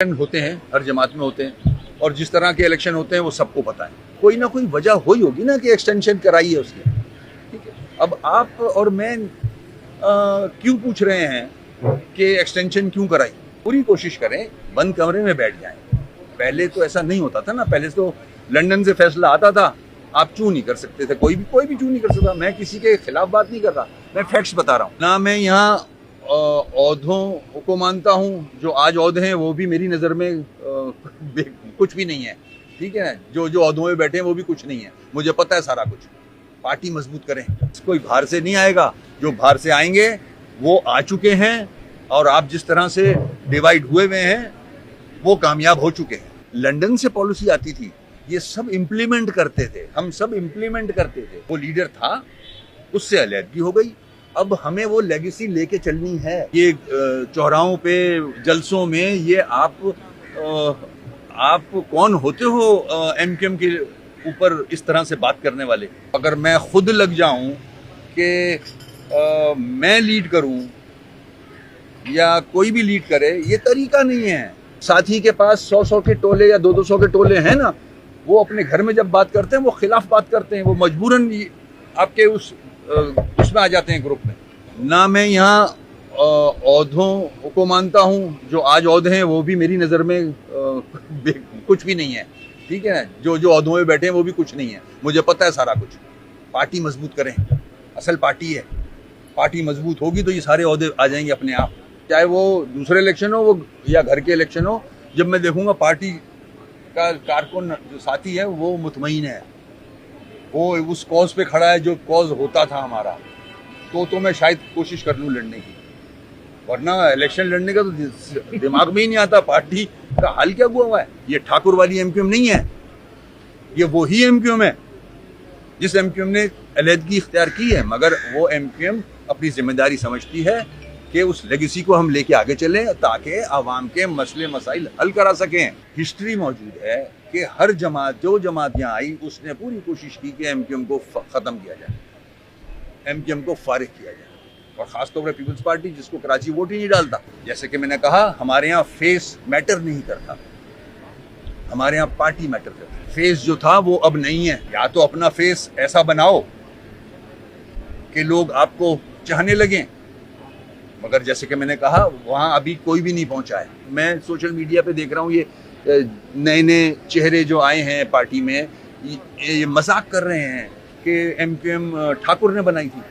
होते हैं, हर जमात में होते हैं और जिस तरह के इलेक्शन होते हैं वो सबको पता है। कोई ना कोई वजह हुई होगी ना कि एक्सटेंशन कराई है उसकी, ठीक है। अब आप और मैं क्यों पूछ रहे हैं कि एक्सटेंशन क्यों कराई? पूरी कोशिश करें, बंद कमरे में बैठ जाएं। पहले तो ऐसा नहीं होता था ना, पहले तो लंदन से फैसला आता था, आप चू नहीं कर सकते थे, कोई भी चू नहीं कर सकता। मैं किसी के खिलाफ बात नहीं कर रहा, मैं फैक्ट्स बता रहा हूँ ना। मैं यहाँ औहदों को मानता हूँ, जो आज औहदे हैं वो भी मेरी नज़र में कुछ भी नहीं है, ठीक है। जो औहदों में बैठे हैं वो भी कुछ नहीं है, मुझे पता है सारा कुछ। पार्टी मजबूत करें, कोई बाहर से नहीं आएगा, जो बाहर से आएंगे वो आ चुके हैं और आप जिस तरह से डिवाइड हुए हुए हैं वो कामयाब हो चुके हैं। लंदन से पॉलिसी आती थी, ये सब इम्प्लीमेंट करते थे, हम सब इम्प्लीमेंट करते थे। वो लीडर था, उससे अलहदगी हो गई, अब हमें वो लेगेसी लेके चलनी है। ये चौराहों पे जलसों में ये आप कौन होते हो एमक्यूएम के ऊपर इस तरह से बात करने वाले? अगर मैं खुद लग जाऊं कि मैं लीड करूं या कोई भी लीड करे, ये तरीका नहीं है। साथी के पास 100 के टोले या 200 के टोले हैं ना, वो अपने घर में जब बात करते हैं वो खिलाफ बात करते हैं, वो मजबूरन आपके उसमें आ जाते हैं, ग्रुप में ना। मैं यहाँ औहदों को मानता हूँ, जो आज औहदे हैं वो भी मेरी नज़र में कुछ भी नहीं है, ठीक है। जो औहदों में बैठे हैं वो भी कुछ नहीं है, मुझे पता है सारा कुछ। पार्टी मजबूत करें, असल पार्टी है, पार्टी मजबूत होगी तो ये सारे औहदे आ जाएंगे अपने आप। चाहे वो दूसरे इलेक्शन हो वो या घर के इलेक्शन हो, जब मैं देखूंगा पार्टी का कारकुन जो साथी है वो मुतमईन है, वो उस कॉज पे खड़ा है जो कॉज होता था हमारा, तो मैं शायद कोशिश कर लूँ लड़ने की। वरना इलेक्शन लड़ने का तो दिमाग में ही नहीं आता। पार्टी का हाल क्या हुआ है? ये ठाकुर वाली एमक्यूएम नहीं है, ये वही एमक्यूएम है जिस एमक्यूएम ने अलहदगी इख्तियार की है, मगर वो एमक्यूएम अपनी जिम्मेदारी समझती है कि उस लेगेसी को हम लेके आगे चलें ताकि आवाम के मसले मसाइल हल करा सकें। हिस्ट्री मौजूद है कि हर जमात, जो जमात यहाँ आई, उसने पूरी कोशिश की कि एमक्यूएम को ख़त्म किया जाए, एमक्यूएम को फारिग किया जाए, और ख़ासतौर पर पीपल्स पार्टी जिसको कराची वोट ही नहीं डालता। जैसे कि मैंने कहा, हमारे यहाँ फेस मैटर नहीं करता, हमारे यहाँ पार्टी मैटर करती। फेस जो था वो अब नहीं है। या तो अपना फेस ऐसा बनाओ कि लोग आपको चाहने लगें, मगर जैसे कि मैंने कहा वहाँ अभी कोई भी नहीं पहुँचा है। मैं सोशल मीडिया पे देख रहा हूँ ये नए चेहरे जो आए हैं पार्टी में, ये मजाक कर रहे हैं कि एमक्यूएम ठाकुर ने बनाई थी।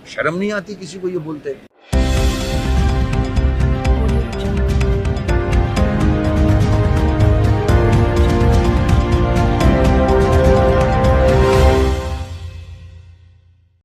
शर्म नहीं आती किसी को ये बोलते?